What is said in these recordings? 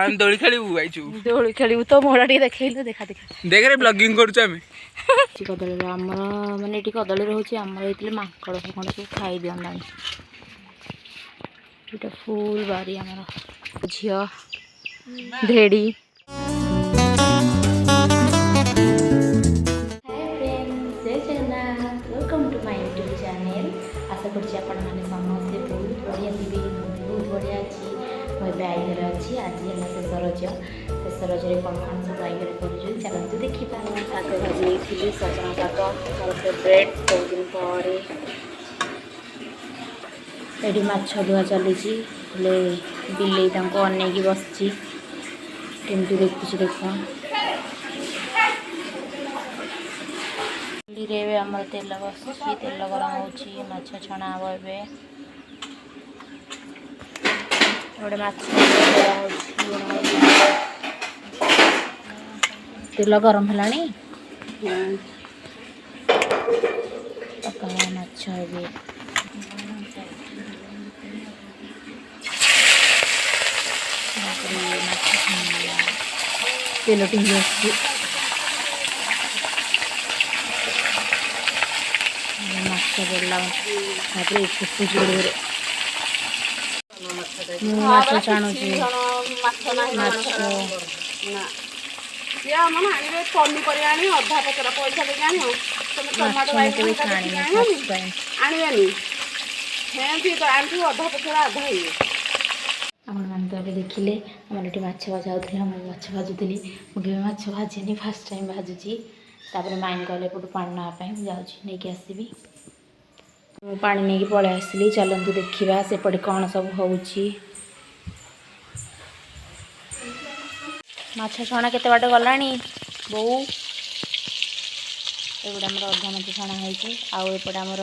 हम दोली खेलू आइछु दोली खेलू तो मोड़ा टी देखैलो देखा देखा देख रे ब्लॉगिंग करूछु हमें कदली आमर माने ये कदली रोचे आमर ये माकड़ फकड़ सब खाई दिंदा ये फुल बारी आमर झियो धेड़ी आशा कर समस्ते बहुत बढ़िया थी बहुत बढ़िया अच्छी मुझे आई घर अच्छी आज है शेष रज कौन कौन सब आई घर कर चलते देखा शाग भाजी सजना शाग मोर फेवरेट बहुत दिन पर ये माछ धुआ चली बिले अनेक बस केमती देखुच देख रे आम तेल बस तेल गरम हो माछ छणा हम ए गोटे माछ तेल गरम है पका माछ ए तेल टी पड़ा माछ छाणुची पनीपरिया अधा पचरा पैसा अधा पचरा अधा आपने देखिले आम ये माछ भजा होता माछ भाजुली मुझे माछ भाजिनी फास्ट टाइम भाजुची माइन कहले पटू पानी नापाई जाऊँगी आसबि पानी नहीं पलि आसली चलतु देखा सेपटे कौन सब हो माछ छणा केते बाट गलानी बो एगुड़ा आम अधा माछ छणा होपटे आमर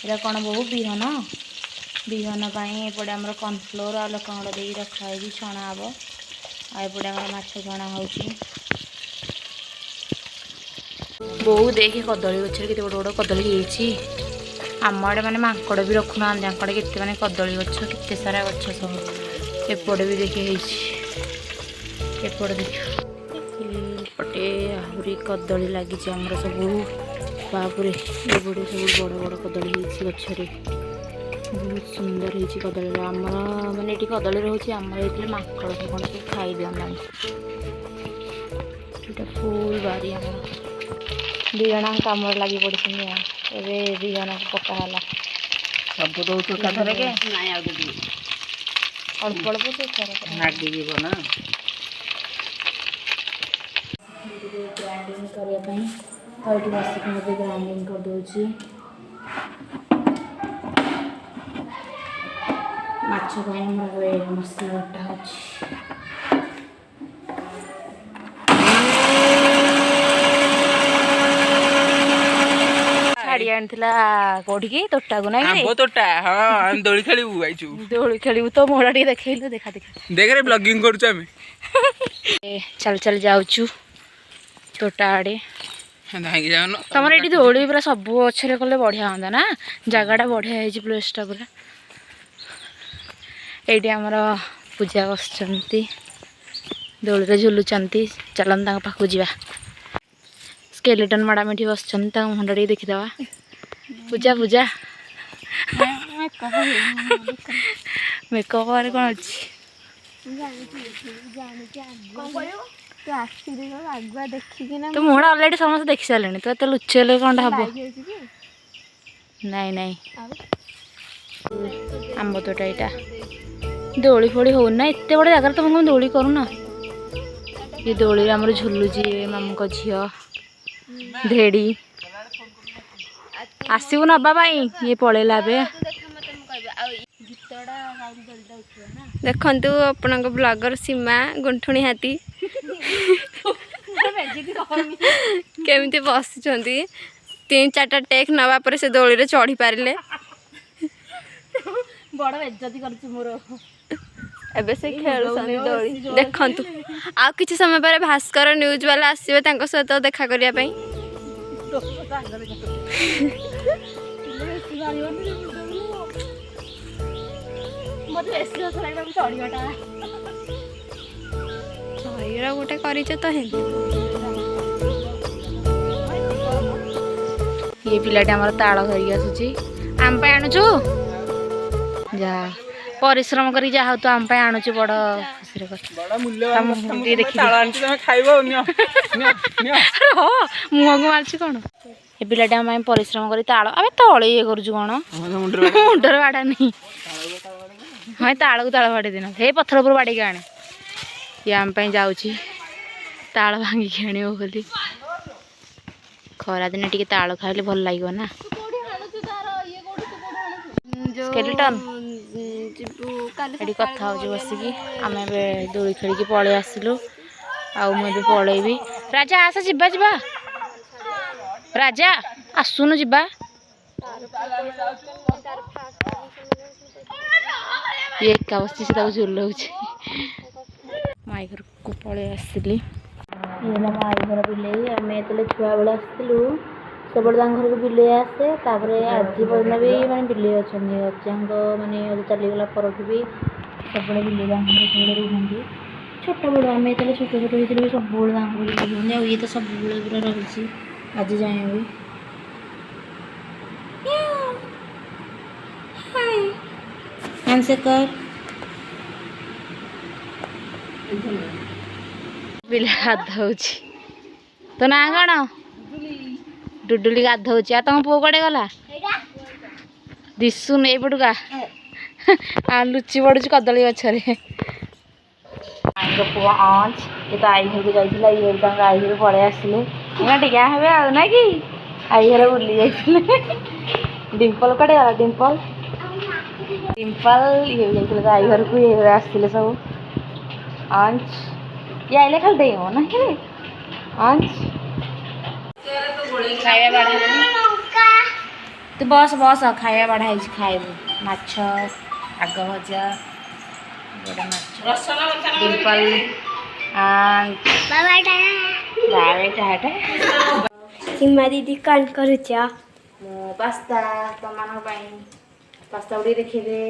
एटा कौन बहु बिहन बिहन एपटे आमर कॉर्नफ्लोर आ लकागुड़ दे रखाई छणा हम आएपटे आम माछ छणा हो बहु देखे कदली गचर के बड़ बड़ कदली आम आड़े मैंने माकड़ भी रखुना आंकड़े के मैंने कदली गच के सारा गच सब एपटे भी देखे एपटे देख एपटे आहरी कदली लगी सब बापुरे ये बड़े सब बड़ बड़ कदली गचरे बहुत सुंदर हो कदली आम मैंने ये कदली रोचे आम ये माकड़ फकड़ सब खाई दिंदा ये फुल बारी आम दी जन कम लगी पड़े ए दी जन पका है सब दौर के अल्प अल्प से ना ग्राइंडिंग करने तो ये बसिक मुझे ग्राइंडिंग कर दूची माछ मसला बटा हो छाड़ी आनीला कौटी तोटा को ना तोटा हाँ हम दोली खेलू आइछु दोली खेलू तो मोड़ा टी देखैलो देखा देखा देख रे ब्लॉगिंग करूछु हमें चल चल जाऊछु तोटा आड़े धांगी जाउन तुम ये दोली पूरा सब अच्छे कले बढ़िया हाँ ना जगटा बढ़िया है प्लेसटा पूरा ये आमर पूजा बस दोली झुलुंट चलता पाखु जा स्केलेटन मैडम ये बस मुंडा टे देखीदे पूजा पूजा मेकअप कौन अच्छी तो मुहड़ा अलरेडी समस्त देखी सारे तो ये लुचेले कौन हम नाई नाई आंब तोटा यहाँ दोली फोड़ी होना एत बड़ जगह तुम दोली करूना ये दोली आम झुलुची मामू झील धेड़ी आसबू नापाई ये पलैला देखु आपण ब्लॉगर सीमा गुंठुणी हाथी केमती बस 3-4टा टेक नवा पर से दोली रे चढ़ी पारे बड़ बेज्जती कर मोर एबे से खेलुछन दोली देखंतु आ किछि समय पर भास्कर न्यूज वाला आसीबे तांको सहित देखा करिया पई मत एसी चढ़ाटा ଏଇରା ଗୋଟେ କରିଛ ତ ହେନ୍ତି। ଇଏ ପିଲାଟି ଆମର ତାଳ ଧରିକି ଆସୁଛି। ଆମ ପାଇଁ ଆଣୁଛୁ ଯା ପରିଶ୍ରମ କରି ଯାହା ହଉ ତୁ ଆମ ପାଇଁ ଆଣୁଛୁ ବଡ଼ ଖୁସିରେ କଥା। ବଡ଼ ମୂଲ୍ୟବାନ କଥା, ମୁଁ ଟିକେ ତମ ଦେଖିଦେ। ତାଳ ଆଣିଛି, ତମେ ଖାଇବ ଆଉ। ନିଅ ନିଅ ନିଅ। ହଁ ମୁହଁକୁ ମାରୁଛି କ'ଣ? ଏ ପିଲାଟି ଆମ ପାଇଁ ପରିଶ୍ରମ କରି ତାଳ ଆମେ ତଳେ ଇଏ କରୁଛୁ କ'ଣ? ମୁଣ୍ଡରେ ବାଡ଼ାନି। ହଁ ତାଳକୁ ତାଳ ବାଡ଼େଇ ଦିନ ହେ ପଥର ଉପରୁ ବାଡ଼େଇକି ଆଣେ। ଇଏ ଆମ ପାଇଁ ଯାଉଛି ତାଳ ଭାଙ୍ଗିକି ଆଣିବ ବୋଲି। ଖରାଦିନେ ଟିକେ ତାଳ ଖାଇଲେ ଭଲ ଲାଗିବ ନା। ସ୍କେଲିଟନ୍ ଏଠି କଥା ହଉଛି ବସିକି। ଆମେ ଏବେ ଦୋଳି ଖେଳିକି ପଳେଇ ଆସିଲୁ। ଆଉ ମୁଁ ଏବେ ପଳେଇବି। ରାଜା ଆସ ଯିବା ଯିବା। ରାଜା ଆସୁନୁ ଯିବା। ଇଏ ଏକା ବସିଛି, ସେ ତାକୁ ଝୁଲଉଛି। ମାଇ ଘରକୁ ପଳେଇ ଆସିଲି। ଇଏ ହେଲା ମାଇ ଘର ବିଲେଇ। ଆମେ ଯେତେବେଳେ ଛୁଆବେଳେ ଆସିଥିଲୁ ସବୁବେଳେ ତାଙ୍କ ଘରକୁ ବିଲେଇ ଆସେ। ତାପରେ ଆଜି ପର୍ଯ୍ୟନ୍ତ ବି ମାନେ ବିଲେଇ ଅଛନ୍ତି। ଅଜାଙ୍କ ମାନେ ଅଜା ଚାଲିଗଲା ପରଠୁ ବି ସବୁବେଳେ ବିଲେଇ ତାଙ୍କ ଘରେ ସବୁବେଳେ ରୁହନ୍ତି। ଛୋଟବେଳୁ ଆମେ ଯେତେବେଳେ ଛୋଟ ଛୋଟ ହେଇଥିଲୁ ବି ସବୁବେଳେ ତାଙ୍କ ଘରେ ବିଲେଇ ରୁହନ୍ତି। ଆଉ ଇଏ ତ ସବୁବେଳେ ପୁରା ରହିଛି ଆଜି ଯାଏଁ ବି। ପିଲା ଗାଧଉଛି। ତୋ ନାଁ କ'ଣ? ଡୁଡୁଲି ଗାଧଉଛି। ଆଉ ତମ ପୁଅ କୁଆଡ଼େ ଗଲା? ଦିଶୁନି ଏଇପଟୁକା ଲୁଚି ପଡୁଛି କଦଳୀ ଗଛରେ। ଆଈଙ୍କ ପୁଅ ଅଞ୍ଚ ଏ ତ ଆଈ ଘରକୁ ଯାଇଥିଲା। ଇଏ ତାଙ୍କ ଆଈ ଘରୁ ପଳେଇ ଆସିଲେ। ଏଇନା ଟିକେ ହେବେ ଆଉ ନା କି ଆଈ ଘର ବୁଲି ଯାଇଥିଲେ। ଡିମ୍ପଲ କୁଆଡ଼େ ଗଲା? ଡିମ୍ପଲ ଇଏ ଯାଇଥିଲେ ତ ଆଈ ଘରକୁ। ଇଏ ଆସିଥିଲେ ସବୁ। ଅଞ୍ଚ ଇଏ ଆଇଲେ ଖାଲି ଦେଇ ହବ ନା କି ଅଞ୍ଚ ଖାଇବା ବାଢ଼ା ହେଲାଣି। ତୁ ବସ ବସ ଖାଇବା ବାଢ଼ା ହେଇଛି ଖାଇବୁ। ମାଛ ଶାଗ ଭଜା ଗୋଟେ ମାଛ ଡିମ୍ପଲ ସୀମା ଦିଦି କ'ଣ କରୁଛ? ମୁଁ ପାସ୍ତା ତମମାନଙ୍କ ପାଇଁ ପାସ୍ତା ଟିକେ ଦେଖେଇଦେ।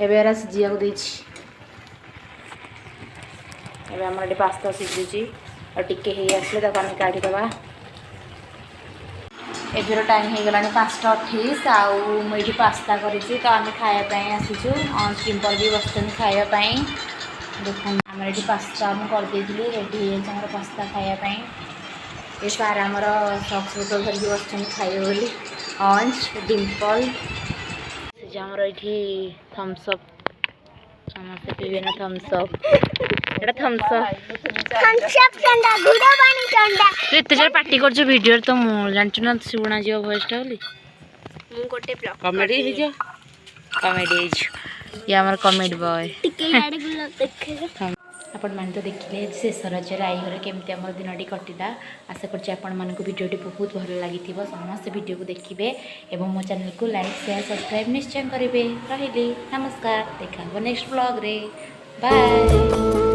ଏବେ ଏରା ସିଝିବାକୁ ଦେଇଛି। ଏବେ ଆମର ଏଠି ପାସ୍ତା ସିଝୁଛି। ଆଉ ଟିକେ ହେଇ ଆସିଲେ ତାକୁ ଆମେ କାଢ଼ିଦେବା। ଏବେର ଟାଇମ୍ ହେଇଗଲାଣି 5:28। ଆଉ ମୁଁ ଏଇଠି ପାସ୍ତା କରିଛି ତ ଆମେ ଖାଇବା ପାଇଁ ଆସିଛୁ। ଡିମ୍ପଲ ବି ବସିଛନ୍ତି ଖାଇବା ପାଇଁ। ଦେଖନ୍ତୁ ଆମର ଏଠି ପାସ୍ତା ମୁଁ କରିଦେଇଥିଲି। ରେଡ଼ି ହେଇଯାଇଛି ଆମର ପାସ୍ତା ଖାଇବା ପାଇଁ। ଏ ସାର୍ ଆମର ସକ୍ସ ବୋତଲ ଧରିକି ବସିଛନ୍ତି ଖାଇବେ ବୋଲି। ଅଞ୍ଚ ଡିମ୍ପଲ ସେ ଯେ ଆମର ଏଇଠି ଥମ୍ସଅପ୍ ସମସ୍ତେ ପିଇବେ ନା ଥମ୍ସଅପ୍। ଏଇଟା ଥମ୍ସଅପ୍। ତୁ ଏତେ ଜୋର ପାଟି କରୁଛୁ ଭିଡ଼ିଓରେ ତ ମୁଁ ଜାଣିଛୁ ନା ଶୁଣାଯିବ ଭଏସ୍ଟା ବୋଲି। ମୁଁ ଗୋଟେ କମେଡ଼ି ହେଇଯିବ। କମେଡ଼ି ହେଇଛୁ। ଇଏ ଆମର କମେଡ଼ି ବୟ। ଆପଣମାନେ ତ ଦେଖିଲେ ଶେଷ ରଜରେ ଆଈ ଘରେ କେମିତି ଆମର ଦିନଟି କଟିଲା। ଆଶା କରୁଛି ଆପଣମାନଙ୍କୁ ଭିଡ଼ିଓଟି ବହୁତ ଭଲ ଲାଗିଥିବ। ସମସ୍ତେ ଭିଡ଼ିଓକୁ ଦେଖିବେ ଏବଂ ମୋ ଚ୍ୟାନେଲକୁ ଲାଇକ୍ ସେୟାର ସବସ୍କ୍ରାଇବ୍ ନିଶ୍ଚୟ କରିବେ। ରହିଲି ନମସ୍କାର। ଦେଖା ହେବ ନେକ୍ସଟ ବ୍ଲଗ୍ରେ। ବାଏ।